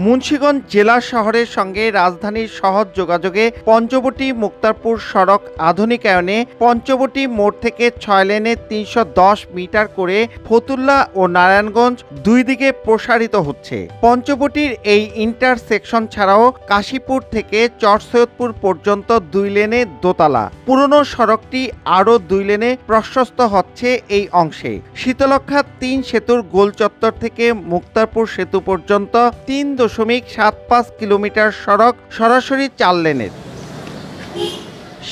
মুন্সিগঞ্জ জেলা শহরের সঙ্গে রাজধানীর সহজ যোগাযোগে পঞ্চবটি মুক্তারপুর সড়ক আধুনিকায়নে পঞ্চবটি মোড় থেকে 6 লেনে 310 মিটার করে ফতুল্লা ও নারায়ণগঞ্জ দুই দিকে প্রসারিত হচ্ছে। পঞ্চবটির এই ইন্টারসেকশন ছাড়াও কাশীপুর থেকে চরসৈয়দপুর পর্যন্ত 2 লেনে দোতলা। পুরনো সড়কটি আরও 2 লেনে প্রশস্ত হচ্ছে এই অংশে। শীতলক্ষা 3 সেতুর গোল চত্বর থেকে মুক্তারপুর সেতু পর্যন্ত 3.75 কিলোমিটার সড়ক সরাসরি 4 লেনের।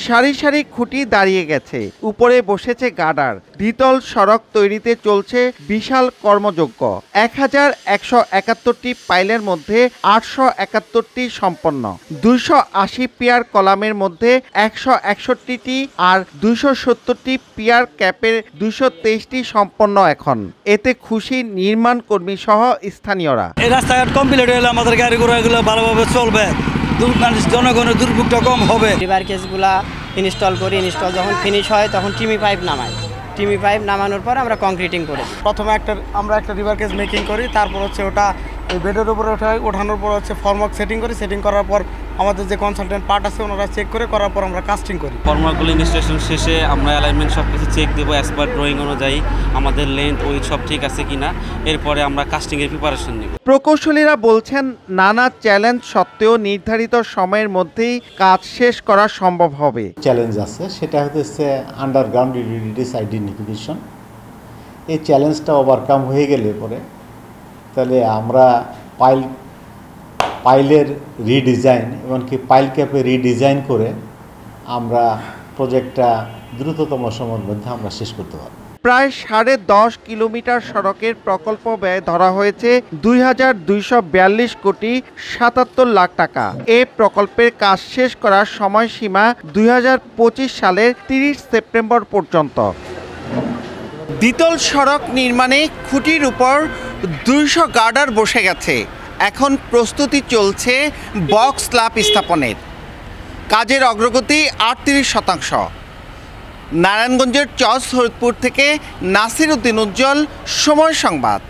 সারি সারি খুঁটি দাঁড়িয়ে গেছে, উপরে বসেছে গার্ডার। দ্বিতল সড়ক তৈরিতে চলছে বিশাল কর্মযজ্ঞ। 1171টি পাইলের মধ্যে 871টি সম্পন্ন। 280 পিয়ার কলামের মধ্যে 161টি আর 270টি পিয়ার ক্যাপের 223টি সম্পন্ন এখন। এতে খুশি নির্মাণ কর্মী সহ স্থানীয়রা। এই রাস্তাঘাট কমপ্লিট হলে আমাদের গাড়ি ঘোড়াগুলো ভালোভাবে চলবে, জনগণের দুর্ভোগটা কম হবে। রিভার কেসগুলা ইনস্টল করি, ইনস্টল যখন ফিনিশ হয় তখন টিমি পাইপ নামাই। টিমি পাইপ নামানোর পর আমরা কংক্রিটিং করি। প্রথমে আমরা একটা রিভার কেস মেকিং করি, তারপর হচ্ছে ওটা এই বেডের উপরে ওঠানোর পর হচ্ছে ফর্মওয়ার্ক সেটিং করি। সেটিং করার পর আমাদের যে কনসালটেন্ট পার্ট আছে ওনারা চেক করে করার পর আমরা কাস্টিং করি। ফর্মওয়ার্কগুলো ইনস্টলেশন শেষে আমরা অ্যালাইনমেন্ট সব কিছু চেক দেবো অ্যাজ পার ড্রয়িং অনুযায়ী আমাদের লেন্থ ওয়েট সব ঠিক আছে কিনা, এরপরে আমরা কাস্টিংয়ের প্রিপারেশন নিব। প্রকৌশলীরা বলছেন নানা চ্যালেঞ্জ সত্ত্বেও নির্ধারিত সময়ের মধ্যেই কাজ শেষ করা সম্ভব হবে। চ্যালেঞ্জ আছে, সেটা হচ্ছে আন্ডারগ্রাউন্ড ইউটিলিটিস আইডেন্টিফিকেশন। এই চ্যালেঞ্জটা ওভারকাম হয়ে গেলে পরে তাহলে আমরা পাইলের রিডিজাইন এমনকি পাইল ক্যাপে রিডিজাইন করে আমরা প্রজেক্টটা দ্রুততম সময়ের মধ্যে আমরা শেষ করতে পারব। প্রায় 10.5 কিলোমিটার সড়কের প্রকল্প ব্যয় ধরা হয়েছে 2242 কোটি 77 লাখ টাকা। এ প্রকল্পের কাজ শেষ করার সময়সীমা 2025 সালের 30 সেপ্টেম্বর পর্যন্ত। দ্বিতল সড়ক নির্মাণে খুঁটির উপর 200 গার্ডার বসে গেছে। এখন প্রস্তুতি চলছে বক্স স্ল্যাব স্থাপনের। কাজের অগ্রগতি 38%। নারায়ণগঞ্জের চরসৈয়দপুর থেকে নাসির উদ্দিন উজ্জ্বল, সময় সংবাদ।